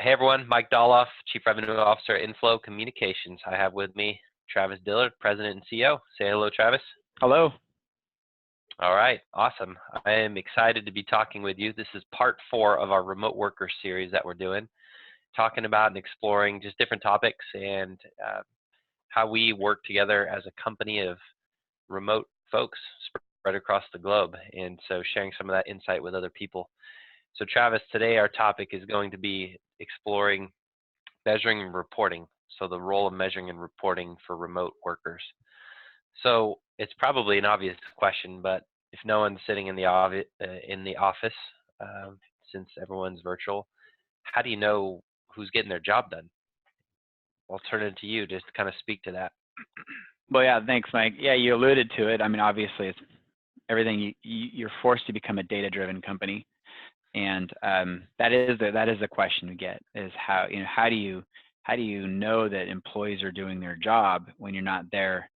Hey everyone, Mike Doloff, Chief Revenue Officer at Inflow Communications. I have with me Travis Dillard, President and CEO. Say hello, Travis. Hello. All right, awesome. I am excited to be talking with you. This is part 4 of our remote worker series that we're doing, talking about and exploring just different topics and how we work together as a company of remote folks spread across the globe, and so sharing some of that insight with other people. So Travis, today our topic is going to be exploring measuring and reporting. So the role of measuring and reporting for remote workers. So it's probably an obvious question, but if no one's sitting in the office, since everyone's virtual, how do you know who's getting their job done? I'll turn it to you just to kind of speak to that. Well, yeah, thanks, Mike. Yeah, you alluded to it. I mean, obviously, it's everything. You're forced to become a data-driven company, and that is the question we get: is how do you know that employees are doing their job when you're not there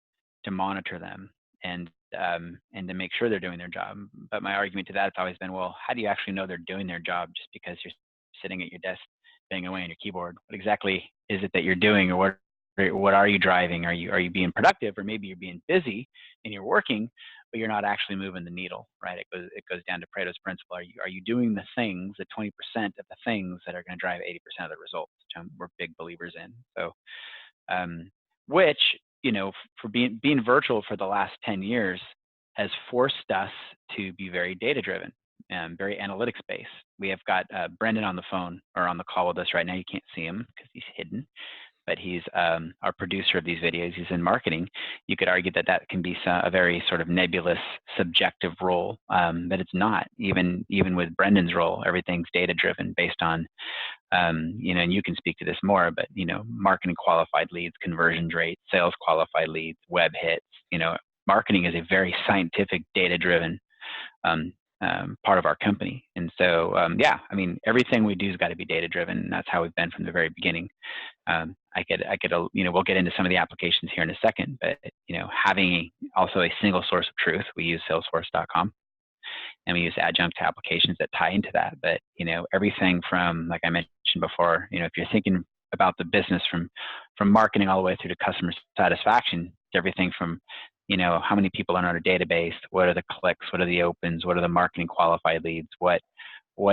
to monitor them and to make sure they're doing their job? But my argument to that has always been, well, how do you actually know they're doing their job just because you're sitting at your desk banging away on your keyboard? What exactly is it that you're doing, or what are you driving? Are you being productive, or maybe you're being busy and you're working, but you're not actually moving the needle, right? It goes down to Pareto's principle. Are you doing the things, the 20% of the things that are going to drive 80% of the results, which we're big believers in. So, which for being virtual for the last 10 years has forced us to be very data driven and very analytics based. We have got Brendan on the phone or on the call with us right now. You can't see him because he's hidden, but he's our producer of these videos. He's in marketing. You could argue that can be a very sort of nebulous, subjective role, but it's not. Even with Brendan's role, everything's data-driven based on, and you can speak to this more, but marketing qualified leads, conversion rates, sales qualified leads, web hits. Marketing is a very scientific, data-driven part of our company. And so, yeah, I mean, everything we do has got to be data-driven, and that's how we've been from the very beginning. We'll get into some of the applications here in a second, but having also a single source of truth. We use Salesforce.com, and we use adjunct applications that tie into that. But everything from, like I mentioned before, if you're thinking about the business from marketing all the way through to customer satisfaction, everything from how many people are on our database, what are the clicks, what are the opens, what are the marketing qualified leads, what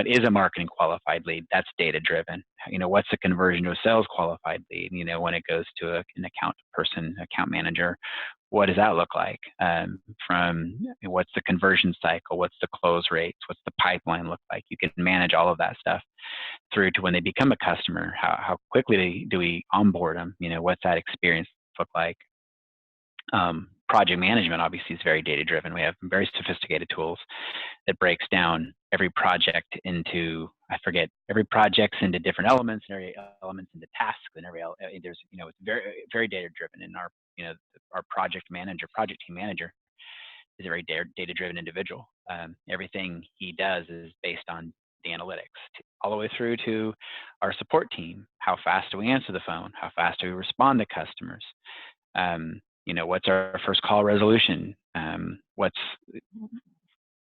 is a marketing qualified lead? That's data driven. What's the conversion to a sales qualified lead? When it goes to an account manager, what does that look like? From what's the conversion cycle? What's the close rates? What's the pipeline look like? You can manage all of that stuff through to when they become a customer. How quickly do we onboard them? What's that experience look like? Project management obviously is very data driven. We have very sophisticated tools that breaks down every project into into different elements, and every elements into tasks, and there's it's very very data driven. And our project team manager is a very data driven individual. Everything he does is based on the analytics, all the way through to our support team. How fast do we answer the phone? How fast do we respond to customers? What's our first call resolution? What's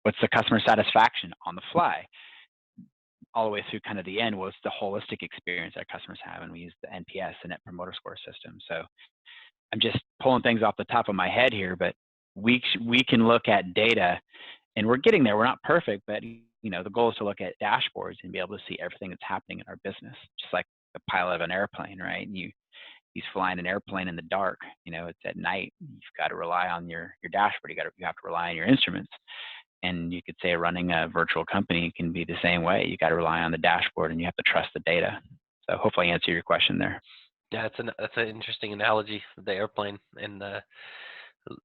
the customer satisfaction on the fly? All the way through kind of the end, what's the holistic experience our customers have? And we use the NPS, the Net Promoter Score system. So I'm just pulling things off the top of my head here, but we can look at data, and we're getting there. We're not perfect, but the goal is to look at dashboards and be able to see everything that's happening in our business, just like the pilot of an airplane, right? He's flying an airplane in the dark. It's at night. You've got to rely on your dashboard. You have to rely on your instruments. And you could say running a virtual company can be the same way. You got to rely on the dashboard, and you have to trust the data. So hopefully I answer your question there. Yeah, that's an interesting analogy, the airplane and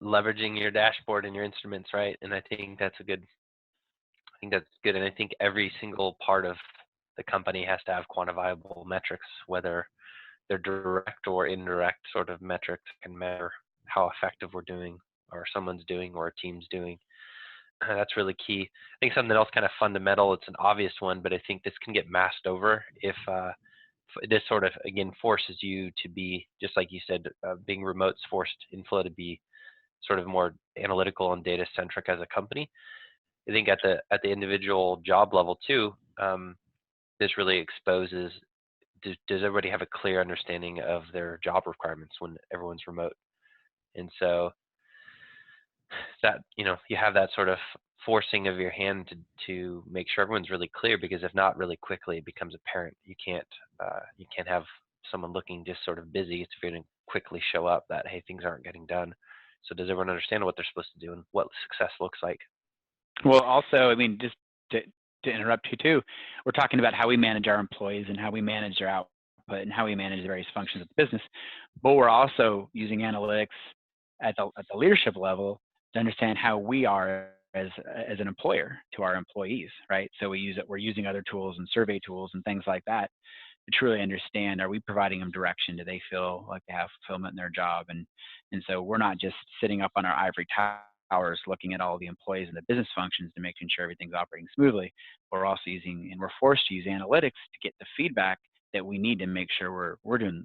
leveraging your dashboard and your instruments, right? And I think that's good. And I think every single part of the company has to have quantifiable metrics, whether they're direct or indirect sort of metrics can measure how effective we're doing, or someone's doing, or a team's doing. That's really key. I think something else kind of fundamental, it's an obvious one, but I think this can get masked over if this sort of, again, forces you to be, just like you said, being remote's forced Inflow to be sort of more analytical and data centric as a company. I think at the individual job level too, this really exposes does everybody have a clear understanding of their job requirements when everyone's remote? And so that, you have that sort of forcing of your hand to make sure everyone's really clear, because if not, really quickly it becomes apparent. You can't have someone looking just sort of busy. It's going to quickly show up that, hey, things aren't getting done. So does everyone understand what they're supposed to do and what success looks like? Well, also, I mean, just to interrupt you too, we're talking about how we manage our employees and how we manage their output and how we manage the various functions of the business. But we're also using analytics at the leadership level to understand how we are as an employer to our employees, right? So we're using other tools and survey tools and things like that to truly understand, are we providing them direction? Do they feel like they have fulfillment in their job? And so we're not just sitting up on our ivory towers looking at all the employees and the business functions to making sure everything's operating smoothly. We're also we're forced to use analytics to get the feedback that we need to make sure we're doing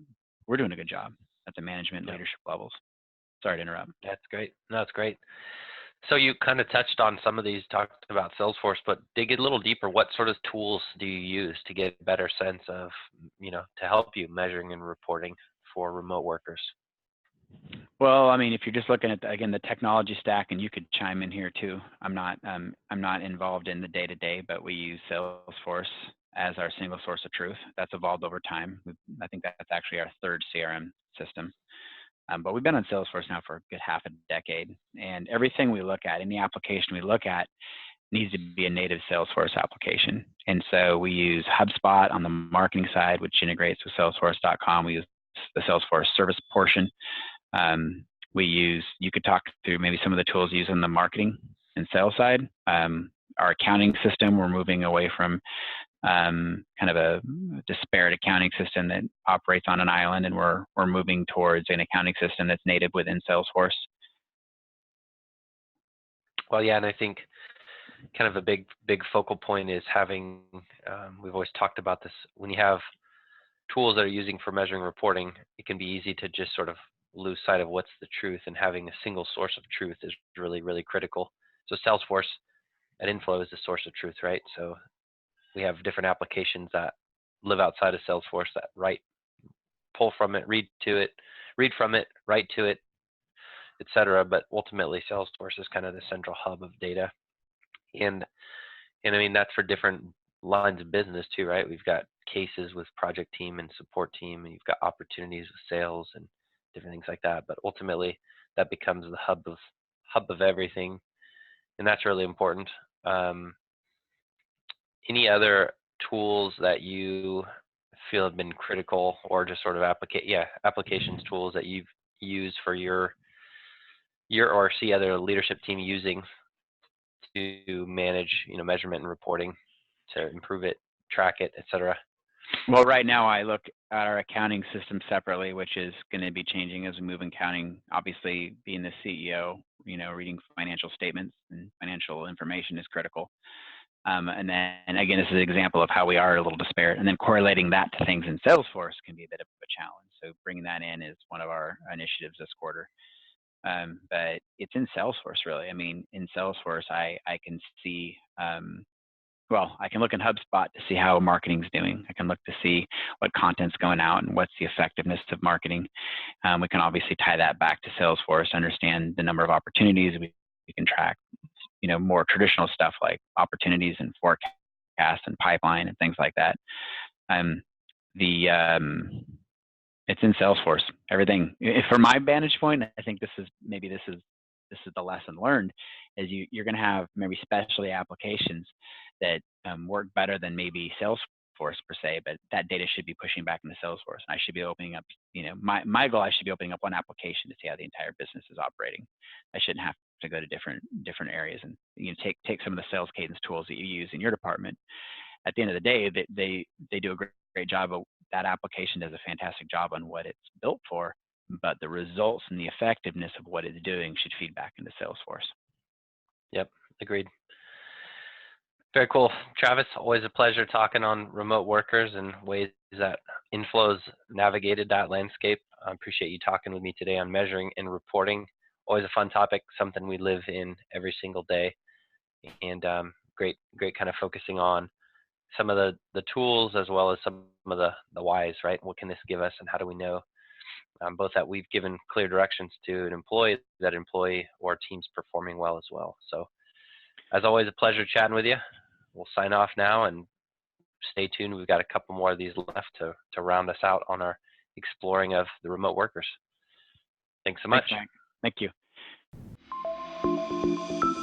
a good job at the management and leadership levels. Sorry to interrupt. That's great. No, that's great. So you kind of touched on some of these, talked about Salesforce, but dig a little deeper. What sort of tools do you use to get a better sense of, to help you measuring and reporting for remote workers? Well, I mean, if you're just looking at again the technology stack, and you could chime in here too. I'm not involved in the day-to-day, but we use Salesforce as our single source of truth. That's evolved over time. I think that's actually our third CRM system. But we've been on Salesforce now for a good half a decade, and everything we look at, any application we look at, needs to be a native Salesforce application. And so we use HubSpot on the marketing side, which integrates with Salesforce.com. We use the Salesforce service portion. You could talk through maybe some of the tools used on the marketing and sales side. Our accounting system, we're moving away from kind of a disparate accounting system that operates on an island, and we're moving towards an accounting system that's native within Salesforce. Well, yeah, and I think kind of a big focal point is having, we've always talked about this, when you have tools that are using for measuring reporting, it can be easy to just sort of lose sight of what's the truth, and having a single source of truth is really, really critical. So Salesforce at Inflow is the source of truth, right? So we have different applications that live outside of Salesforce that pull from it, read from it, write to it, etc. But ultimately, Salesforce is kind of the central hub of data. And I mean, that's for different lines of business too, right? We've got cases with project team and support team, and you've got opportunities with sales and different things like that. But ultimately, that becomes the hub of everything, and that's really important. Any other tools that you feel have been critical, or just sort of applications tools that you've used for your or see other leadership team using to manage, measurement and reporting to improve it, track it, etc.? Well, right now I look at our accounting system separately, which is going to be changing as we move in accounting. Obviously, being the CEO, reading financial statements and financial information is critical. And again, this is an example of how we are a little disparate. And then correlating that to things in Salesforce can be a bit of a challenge. So bringing that in is one of our initiatives this quarter. But it's in Salesforce, really. I mean, in Salesforce, I can see, I can look in HubSpot to see how marketing's doing. I can look to see what content's going out and what's the effectiveness of marketing. We can obviously tie that back to Salesforce, understand the number of opportunities we can track, more traditional stuff like opportunities and forecast and pipeline and things like that. It's in Salesforce. Everything, from my vantage point, I think this is the lesson learned, is you're going to have maybe specialty applications that work better than maybe Salesforce per se, but that data should be pushing back into Salesforce. And I should be opening up, my goal, I should be opening up one application to see how the entire business is operating. I shouldn't have to go to different areas and take some of the sales cadence tools that you use in your department. At the end of the day, they do a great job. That application does a fantastic job on what it's built for, but the results and the effectiveness of what it's doing should feed back into Salesforce. Yep, agreed. Very cool. Travis, always a pleasure talking on remote workers and ways that Inflow's navigated that landscape. I appreciate you talking with me today on measuring and reporting. Always a fun topic, something we live in every single day, and great kind of focusing on some of the tools as well as some of the whys, right? What can this give us, and how do we know both that we've given clear directions to an employee, that employee or team's performing well as well. So as always, a pleasure chatting with you. We'll sign off now and stay tuned. We've got a couple more of these left to round us out on our exploring of the remote workers. Thanks so much. Thanks, Mike. Thank you.